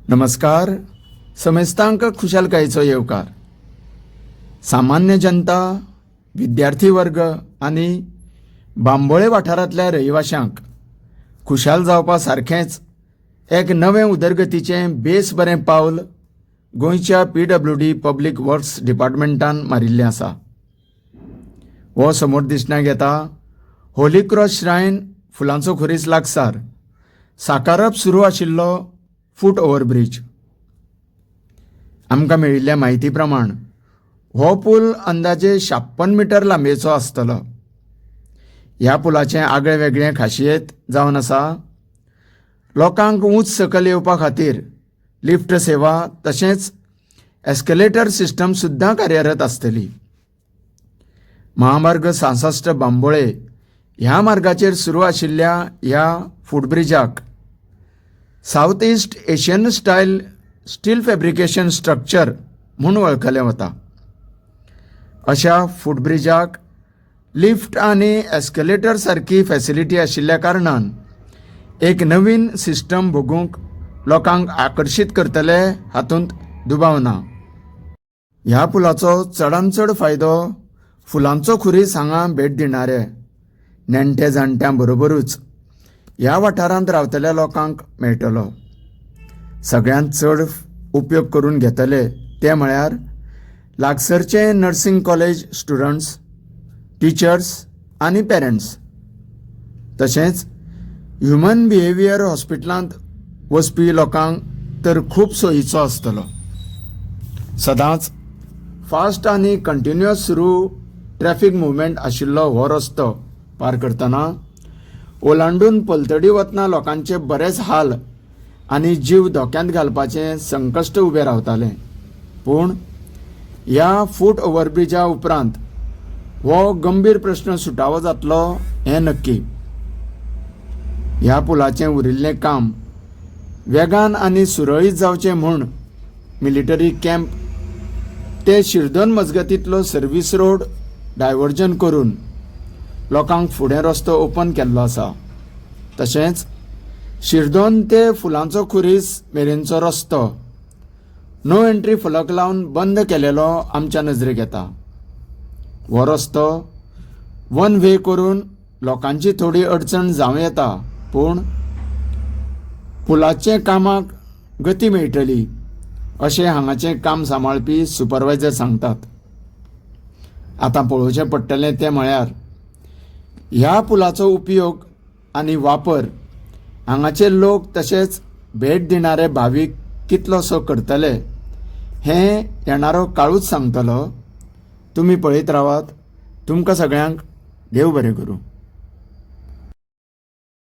नमस्कार. समेस्तांक खुशालकायेचो येवकार. सामान्य जनता, विद्यार्थी वर्ग आनी बांबोळे वाठारांतल्या रहिवाशांक खुशाल जावपा सारखेंच एक नवें उदरगतीचें बेस बरें पावल गोंयच्या PWD पब्लीक वर्क्स डिपार्टमेंटान मारिल्लें आसा. हो समोर दिसण्याक येता होली क्रॉस श्रायन फुलांचो खुरीस लागसार साकारप सुरू आशिल्लो फूट ओव्हरब्रिज. आमकां मेळिल्ल्या म्हायती प्रमाण हो पूल अंदाजे 56 मीटर लांबेचो आसतलो. ह्या पुलाचें आगळे वेगळें खासियत जावन आसा लोकांक उंच सकयल येवपा खातीर लिफ्ट सेवा तशेंच एस्केलेटर सिस्टम सुद्दां कार्यरत आसतली. महामार्ग 66 बांबोळे ह्या मार्गाचेर सुरू आशिल्ल्या ह्या फूटब्रिजाक south east Asian style steel fabrication structure म्हूण वळखलें वता. अशा फूटब्रिजाक लिफ्ट आनी एस्केलेटर सारकी फॅसिलिटी आशिल्ल्या कारणान एक नवीन सिस्टम भोगूंक लोकांक आकर्शीत करतले हातूंत दुबाव ना. ह्या पुलाचो चडांत चड फायदो फुलांचो खुरीस हांगा भेट दिणारे नेणटे जाणट्यां बरोबरूच ह्या वाठारांत रावतल्या लोकांक मेळटलो. सगळ्यांत चड उपयोग करून घेतले ते म्हळ्यार लागसरचे नर्सिंग कॉलेज स्टुडंट्स, टिचर्स आनी पेरंट्स. तशेंच ह्युमन बिहेवियर हॉस्पिटलांत वचपी लोकांक तर खूब सोयीचो आसतलो. सदांच फास्ट आनी कंटिन्युअस सुरू ट्रॅफिक मुवमेंट आशिल्लो हो रस्तो पार करतना ओलांडून पलतडी वतना लोकांचे बरेच हाल आनी जीव धोक्यांत घालपाचें संकश्ट उबें रावतालें. पूण ह्या फूट ओव्हरब्रिजा उपरांत हो गंभीर प्रश्न सुटावो जातलो हें नक्की. ह्या पुलाचें उरिल्लें काम वेगान आनी सुरळीत जावचें म्हूण मिलिटरी कॅम्प ते शिरदोन मजगतींतलो सर्वीस रोड डायवर्जन करून लोकांक फुडें रस्तो ओपन केल्लो आसा. तशेंच शिरदोन ते फुलांचो खुरीस मेरेनचो रस्तो नो एंट्री फलक लावन बंद केलेलो आमच्या नजरेक येता. हो रस्तो वन वे करून लोकांची थोडी अडचण जावं येता, पूण पुलाचे कामाक गती मेळटली अशें हांगाचें काम सांबाळपी सुपरवायझर सांगतात. आतां पळोवचें पडटलें तें म्हळ्यार ह्या पुलाचो उपयोग आनी वापर हांगाचे लोक तशेंच भेट दिणारे भावीक कितलोसो करतले हें येणारो काळूच सांगतलो. तुमी पळयत रावात. तुमकां सगळ्यांक देव बरें करूं.